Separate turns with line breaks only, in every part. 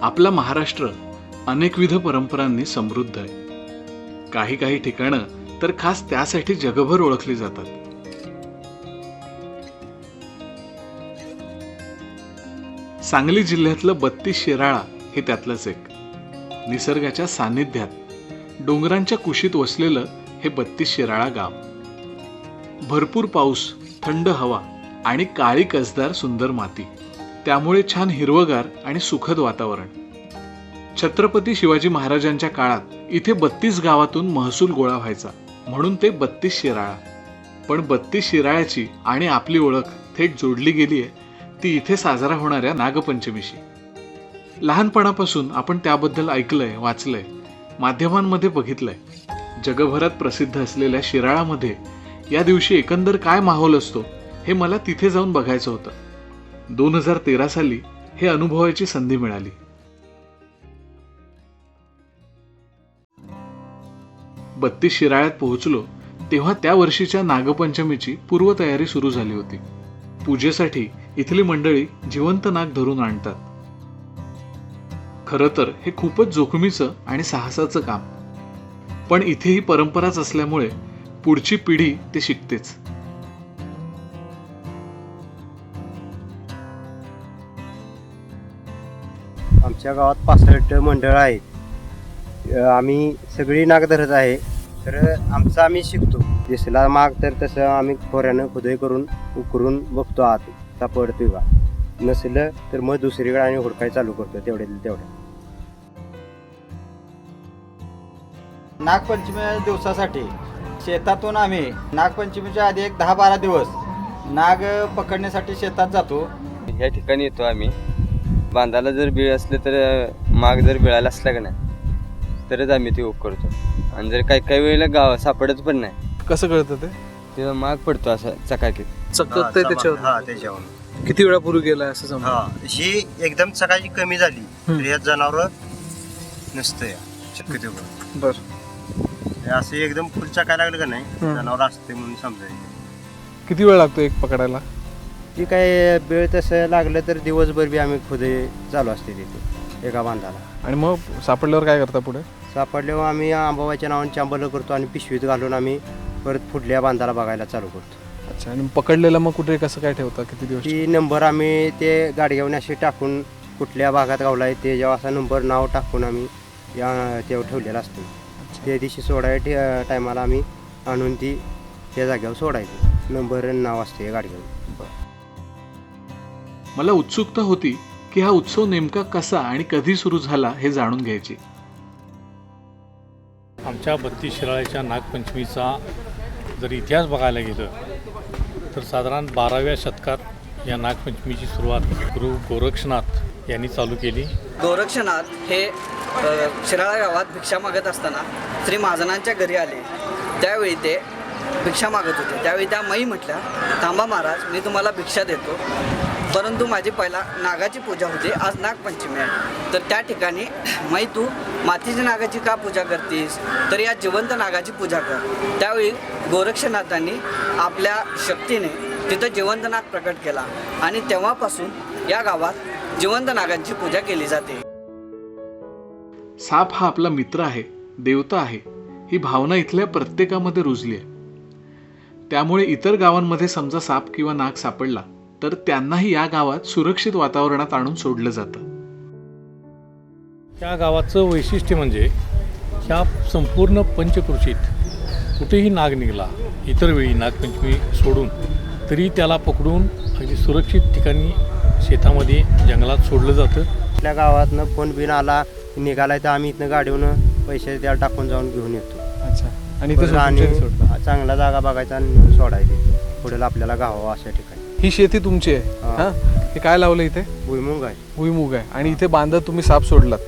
आपला महाराष्ट्र अनेकविध परंपरांनी समृद्ध आहे. काही काही ठिकाणं तर खास त्यासाठी जगभर ओळखली जातात. सांगली जिल्ह्यातलं 32 शिराळा हे त्यातलंच एक. निसर्गाच्या सानिध्यात डोंगरांच्या कुशीत वसलेलं हे 32 शिराळा गाव. भरपूर पाऊस, थंड हवा आणि काळी कसदार सुंदर माती, त्यामुळे छान हिरवगार आणि सुखद वातावरण. छत्रपती शिवाजी महाराजांच्या काळात इथे 32 गावातून महसूल गोळा व्हायचा, म्हणून ते 32 शिराळा. पण 32 शिराळ्याची आणि आपली ओळख थेट जोडली गेली आहे ती इथे साजरा होणाऱ्या नागपंचमीशी. लहानपणापासून आपण त्याबद्दल ऐकलंय, वाचलंय, माध्यमांमध्ये बघितलंय. जगभरात प्रसिद्ध असलेल्या शिराळामध्ये या दिवशी एकंदर काय माहोल असतो हे मला तिथे जाऊन बघायचं होतं. 2013 साली हे अनुभवायची संधी मिळाली. बत्तीस शिराळ्यात पोहोचलो तेव्हा त्या वर्षीच्या नागपंचमीची पूर्वतयारी सुरू झाली होती. पूजेसाठी इथली मंडळी जिवंत नाग धरून आणतात. खरं तर हे खूपच जोखमीचं आणि साहसाचं काम, पण इथे ही परंपराच असल्यामुळे पुढची पिढी ते शिकतेच.
आमच्या गावात 65 मंडळ आहेत. आम्ही सगळी नाग धरत आहे. तर आमचं आम्ही शिकतो. दिसला माग तर तसं आम्ही खोऱ्यानं खुदाई करून उकरून बघतो आत सापडतोय का. नसलं तर मग दुसरीकडे आणि हुडकाय चालू करतो तेवढ्या.
नागपंचमी दिवसासाठी शेतातून आम्ही नागपंचमीच्या आधी एक 10-12 दिवस नाग पकडण्यासाठी शेतात जातो.
या ठिकाणी येतो आम्ही. बांधाला जर बिळ असले तर माग जर बिळायला असला का नाही तरच आम्ही ते ओक करतो. आणि जर काही वेळेला गाव सापडत पण नाही.
कसं कळतं ते?
तेव्हा माग पडतो असं चकाकीत.
चकतय त्याच्यावर.
त्याच्यावर
किती वेळा पूर्वी गेलाय असं समजा?
ही एकदम सकाळची कमी झाली तर यात जनावर नसतं या शक्यतो.
बर.
असं एकदम फुल चकायला लागलं का नाही जनावर असते म्हणून समजायचं.
किती वेळ लागतो एक पकडायला?
ती काय वेळ तसं लागलं तर दिवसभर बी आम्ही खुदे चालू असते तिथे एका बांधाला.
आणि मग सापडल्यावर काय करता पुढे?
सापडल्यावर आम्ही आंबाबाईच्या नावाने चांबलं करतो आणि पिशवीत घालून आम्ही परत पुढल्या बांधाला बघायला चालू करतो.
अच्छा. आणि पकडलेलं मग कुठे कसं काय ठेवता? किती दिवस?
ती नंबर आम्ही ते गाडग्यावरून असे टाकून कुठल्या भागात गावला ते जेव्हा असा नंबर नाव टाकून आम्ही तेव्हा ठेवलेला असतो. त्या दिवशी सोडायच्या टायमाला आम्ही आणून ती त्या जागेवर सोडायची. नंबर नाव असते गाडग्यावर.
मला उत्सुकता होती की हा उत्सव नेमका कसा आणि कधी सुरू झाला हे जाणून घ्यायची.
आमच्या 32 शिराळ्याच्या नागपंचमीचा जर इतिहास बघायला गेलं तर साधारण 12व्या शतकात या नागपंचमीची सुरुवात गुरु गोरक्षनाथ यांनी चालू केली.
गोरक्षनाथ हे शिराळा गावात भिक्षा मागत असताना श्री महाजनांच्या घरी आले. त्यावेळी ते भिक्षा मागत होते. त्यावेळी त्या माई म्हटल्या, थांबा महाराज, मी तुम्हाला भिक्षा देतो, परंतु माझी पहिला नागाची पूजा होते, आज नागपंचमी आहे. तर त्या ठिकाणी माई तू मातीच्या नागाची का पूजा करतेस, तर या जिवंत नागाची पूजा कर. त्यावेळी गोरक्षनाथांनी आपल्या शक्तीने तिथं जिवंत नाग प्रकट केला आणि तेव्हापासून या गावात जिवंत नागांची पूजा केली जाते.
साप हा आपला मित्र आहे, देवता आहे, ही भावना इथल्या प्रत्येकामध्ये रुजली आहे. त्यामुळे इतर गावांमध्ये समजा साप किंवा नाग सापडला तर त्यांनाही या गावात सुरक्षित वातावरणात आणून सोडलं जातं.
या गावाचं वैशिष्ट्य म्हणजे ह्या संपूर्ण पंचकृषीत कुठेही नाग निघाला इतर वेळी नागपंचमी सोडून तरी त्याला पकडून अगदी सुरक्षित ठिकाणी शेतामध्ये जंगलात सोडलं जातं.
आपल्या गावातनं फोन बिन आला निघालाय तर आम्ही इथनं गाडीवरून पैसे त्याला टाकून जाऊन घेऊन येतो.
अच्छा. आणि ते
आणि
सोडता?
चांगला जागा बघायचा आणि सोडायचे पुढे आपल्याला गावा अशा ठिकाणी.
ही शेती तुमची आहे? हा. हे काय लावलं इथे?
भुईमुग आहे.
भुईमुग आहे. आणि इथे बांधत तुम्ही साप सोडलात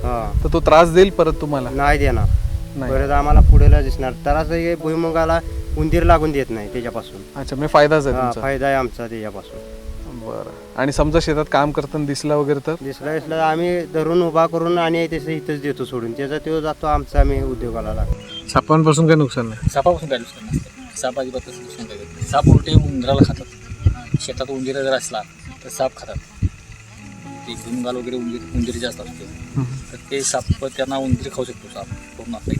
तर तो त्रास देईल परत तुम्हाला?
नाही देणार.
नाही.
परत आम्हाला पुढेला दिसणार. तर असं भुईमुगाला उंदीर लागून देत नाही त्याच्यापासून.
अच्छा. म्हणजे फायदाच आहे तुमचा?
फायदा आहे आमचा त्याच्यापासून.
बरं. आणि समजा शेतात काम करताना दिसला वगैरे तर?
दिसला आम्ही धरून उभा करून आणि त्याचं इथंच देतो सोडून. त्याचा तो जातो आमचा आम्ही उद्योगाला लागतो.
सापांपासून काही नुकसान नाही?
सापापासून काय नुकसान नसतं. साप अजिबातच नुकसान करतात. साप उलटे उंदराला खातात. शेतात उंदीर जर असला तर साप खातात. ते गुंगाल वगैरे उंदीर जास्त असतो तर ते साप त्यांना उंदीर खाऊ शकतो साप पूर्ण असं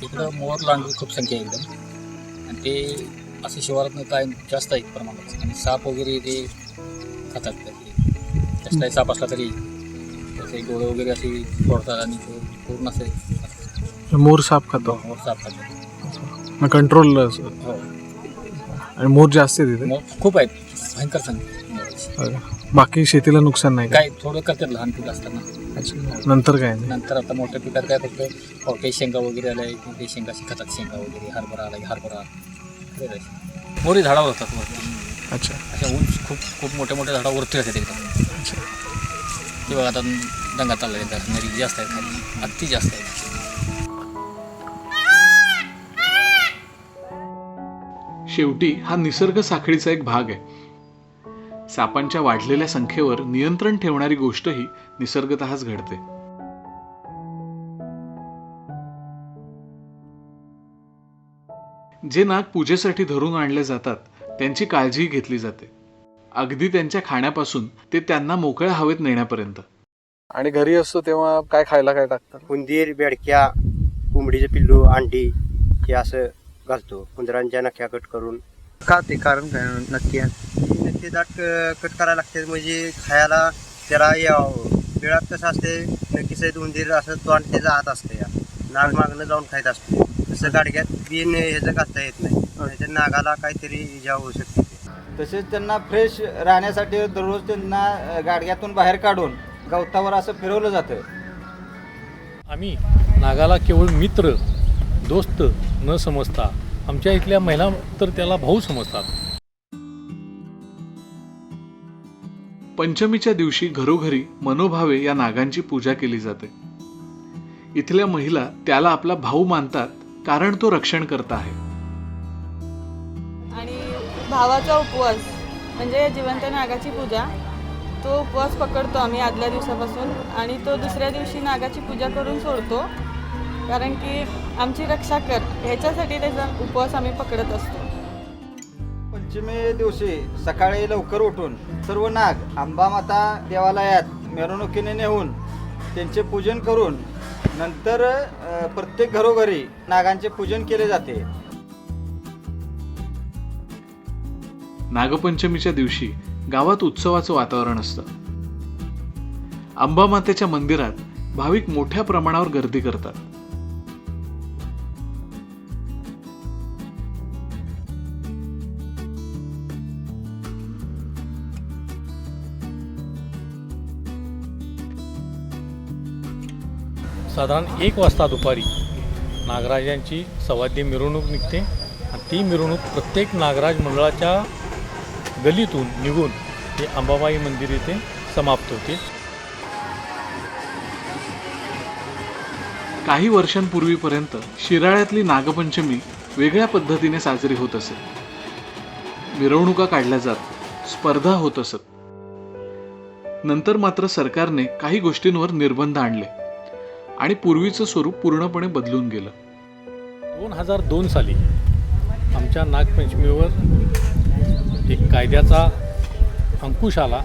इकडं मोर लांडूर खूप संख्या आहे एकदम आणि ते असे शिवारात काय जास्त आहेत प्रमाणात आणि साप वगैरे ते खातात कसलाही साप असला तरी त्याचे डोळे वगैरे असे फोडतात आणि तो पूर्ण असे
मोर साप खातो
मोर साप खातात
कंट्रोल
हो
आणि मोर जास्त आहे तिथे
मोर खूप आहेत भयंकर संख्या मोराची.
बाकी शेतीला नुकसान नाही
काय थोडं करतात लहान पीक असताना
नंतर काय नाही
नंतर आता मोठ्या पिकात काय फक्त काही शेंगा वगैरे आल्या की ते शेंगा खातात शेंगा वगैरे हरभरा आला की हरभरा मोरी झाडावर होतात वरती
अच्छा
अशा उंच खूप मोठ्या मोठ्या झाडावरती राहतात एकदम ते बघा आता दंगा चालला येतात नदी जास्त आहेत खाली अति जास्त आहेत.
शेवटी हा निसर्ग साखळीचा एक भाग आहे. सापांच्या वाढलेल्या संख्येवर नियंत्रण ठेवणारी गोष्टही निसर्गतःच घडते. जे नाग पूजेसाठी धरून आणले जातात त्यांची काळजी घेतली जाते, अगदी त्यांच्या खाण्यापासून ते त्यांना मोकळ्या हवेत नेण्यापर्यंत.
आणि घरी असतो तेव्हा काय खायला काय टाकतात
उंदीर, बेडक्या, कोंबडीचे पिल्लू, अंडी हे असं घालतो. उंदरांच्या नख्या कट करून.
का ते कारण काय नक्की
ते दाट कट करायला लागते म्हणजे खायला त्याला यावं. बिळात कसं असते नक्कीच उंदीर असं तोंड त्याचा हात असते या नाग मागणं जाऊन खायत असते. तसं गाडग्यात बिन ह्याचं घालता येत नाही. त्या नागाला काहीतरी इजा होऊ शकते.
तसेच त्यांना फ्रेश राहण्यासाठी दररोज त्यांना गाडग्यातून बाहेर काढून गवतावर असं फिरवलं जातं.
आम्ही नागाला केवळ मित्र दोस्त न समजता आमच्या इथल्या महिला तर त्याला भाऊ समजतात.
पंचमीच्या दिवशी घरोघरी मनोभावे या नागांची पूजा केली जाते. इथल्या महिला त्याला आपला भाऊ मानतात कारण तो रक्षणकर्ता आहे.
आणि भावाचा उपवास म्हणजे जिवंत नागाची पूजा, तो उपवास पकडतो आम्ही आदल्या दिवसापासून आणि तो दुसऱ्या दिवशी नागाची पूजा करून सोडतो. कारण की आमची रक्षा कर ह्याच्यासाठी त्याचा उपवास आम्ही पकडत असतो.
पंचमी दिवशी सकाळी लवकर उठून सर्व नाग अंबामाता देवालयात मिरवणुकीने नेऊन त्यांचे पूजन करून नंतर प्रत्येक घरोघरी नागांचे पूजन केले जाते.
नागपंचमीच्या दिवशी गावात उत्सवाचं वातावरण असतं. अंबामातेच्या मंदिरात भाविक मोठ्या प्रमाणावर गर्दी करतात.
साधारण 1 वाजता दुपारी नागराजांची सवाद्य मिरवणूक निघते आणि ती मिरवणूक प्रत्येक नागराज मंडळाच्या गलीतून निघून ते अंबाबाई मंदिर येथे समाप्त होते.
काही वर्षांपूर्वीपर्यंत शिराळ्यातली नागपंचमी वेगळ्या पद्धतीने साजरी होत असे. मिरवणुका काढल्या जात, स्पर्धा होत असत. नंतर मात्र सरकारने काही गोष्टींवर निर्बंध आणले आणि पूर्वीचं स्वरूप पूर्णपणे बदलून गेलं.
2002 साली आमच्या नागपंचमीवर एक कायद्याचा अंकुश आला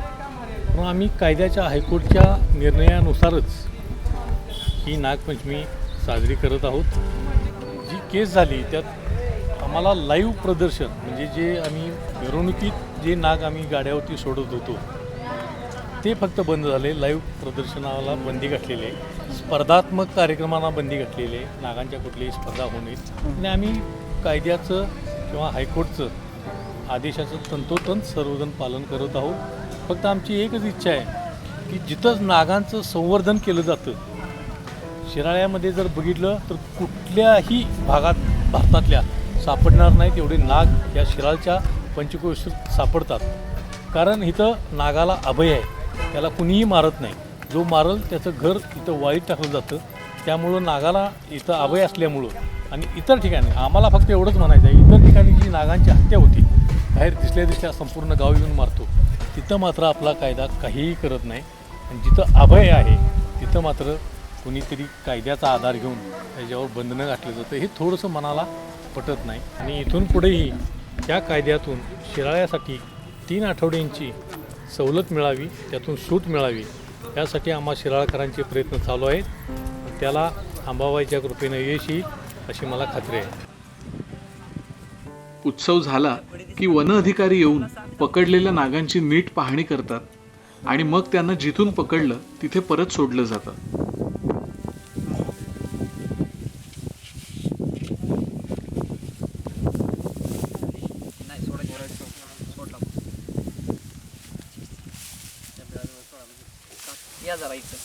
म्हणून आम्ही कायद्याच्या हायकोर्टच्या निर्णयानुसारच ही नागपंचमी साजरी करत आहोत. जी केस झाली त्यात आम्हाला लाईव्ह प्रदर्शन म्हणजे जे आम्ही मिरवणुकीत जे नाग आम्ही गाड्यावरती सोडत होतो ते फक्त बंद झाले. लाईव्ह प्रदर्शनाला बंदी घातलेली आहे. स्पर्धात्मक कार्यक्रमांना बंदी घातलेली आहे. नागांच्या कुठलीही स्पर्धा होऊ नयेत आणि आम्ही कायद्याचं किंवा हायकोर्टचं आदेशाचं तंतोतंत सर्वजण पालन करत आहोत. फक्त आमची एकच इच्छा आहे की जिथं नागांचं संवर्धन केलं जातं, शिराळ्यामध्ये जर बघितलं तर कुठल्याही भागात भारतातल्या सापडणार नाहीत एवढे नाग या शिराळच्या पंचक्रोशीत सापडतात. कारण इथं नागाला अभय आहे, त्याला कुणीही मारत नाही. जो मारल त्याचं घर इथं वाळीत टाकलं जातं. त्यामुळं नागाला इथं अभय असल्यामुळं आणि इतर ठिकाणी आम्हाला फक्त एवढंच म्हणायचं आहे, इतर ठिकाणी जी नागांची हत्या होती, बाहेर दिसल्या संपूर्ण गाव येऊन मारतो, तिथं मात्र आपला कायदा काहीही करत नाही. आणि जिथं अभय आहे तिथं मात्र कुणीतरी कायद्याचा आधार घेऊन त्याच्यावर बंधनं घातलं जातं. हे थोडंसं मनाला पटत नाही. आणि इथून पुढेही या कायद्यातून शिराळ्यासाठी 3 आठवड्यांची सवलत मिळावी, त्यातून सूट मिळावी, यासाठी आम्हा शिराळकरांचे प्रयत्न चालू आहेत. त्याला अंबाबाईच्या कृपेनं यश येईल अशी मला खात्री आहे.
उत्सव झाला की वन अधिकारी येऊन पकडलेल्या नागांची नीट पाहणी करतात आणि मग त्यांना जिथून पकडलं तिथे परत सोडलं जातं.
या जरा इथं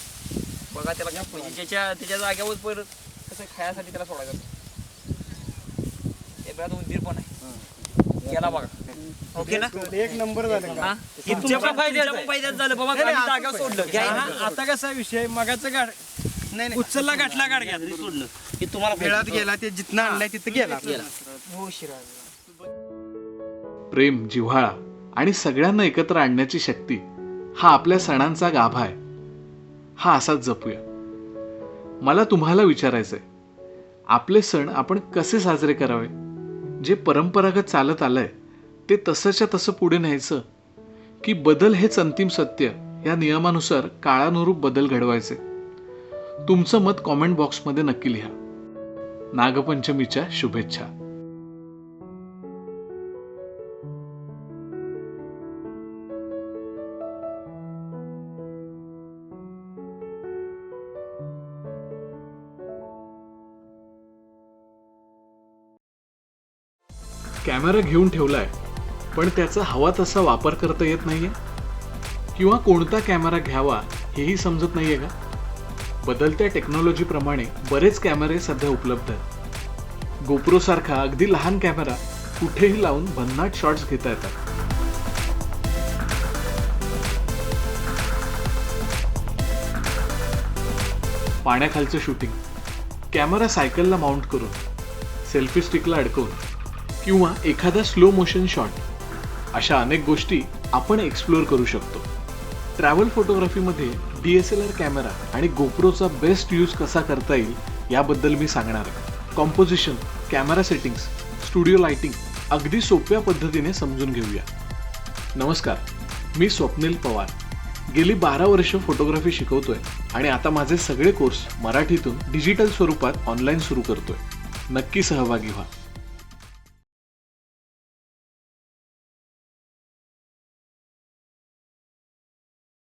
बघा त्याला त्याच्या जाग्यावर परत कसं खायासाठी त्याला सोडायचं. हे बघा उंदीर पण आहे, गेला बघा. ओके ना,
एक नंबर झाला.
तुमच्या पण फायद्यात झालं बाबा, जागा सोडलं.
आता कसा विषय मगाचं गाड नाही उचलला गाठला गाडग्यात सोडलं
की तुम्हाला
वेळात गेला, ते जिथनं आणलाय तिथं गेला.
हो शिरा.
प्रेम, जिव्हाळा आणि सगळ्यांना एकत्र आणण्याची शक्ती हा आपल्या सणांचा गाभा आहे. हा असाच जपूया. मला तुम्हाला विचारायचंय, आपले सण आपण कसे साजरे करावे? जे परंपरागत चालत आलंय ते तसंच्या तसं पुढे न्यायचं, की बदल हेच अंतिम सत्य या नियमानुसार काळानुरूप बदल घडवायचे? तुमचं मत कॉमेंट बॉक्समध्ये नक्की लिहा. नागपंचमीच्या शुभेच्छा. कॅमेरा घेऊन ठेवलाय पण त्याचा हवा तसा वापर करता येत नाहीये, किंवा कोणता कॅमेरा घ्यावा हेही समजत नाहीये का? बदलत्या टेक्नॉलॉजीप्रमाणे बरेच कॅमेरे सध्या उपलब्ध आहेत. गोप्रो सारखा अगदी लहान कॅमेरा कुठेही लावून भन्नाट शॉट्स घेता येतात. पाण्याखालचं शूटिंग, कॅमेरा सायकलला माउंट करून, सेल्फी स्टिकला अडकवून, किंवा एखादा स्लो मोशन शॉट, अशा अनेक गोष्टी आपण एक्सप्लोअर करू शकतो. ट्रॅव्हल फोटोग्राफीमध्ये DSLR कॅमेरा आणि गोप्रोचा बेस्ट यूज कसा करता येईल याबद्दल मी सांगणार आहे. Composition, camera settings, studio lighting अगदी सोप्या पद्धतीने समजून घेऊया. नमस्कार, मी स्वप्नील पवार. गेली 12 वर्ष फोटोग्राफी शिकवतोय आणि आता माझे सगळे कोर्स मराठीतून डिजिटल स्वरूपात ऑनलाईन सुरू करतोय. नक्की सहभागी व्हा.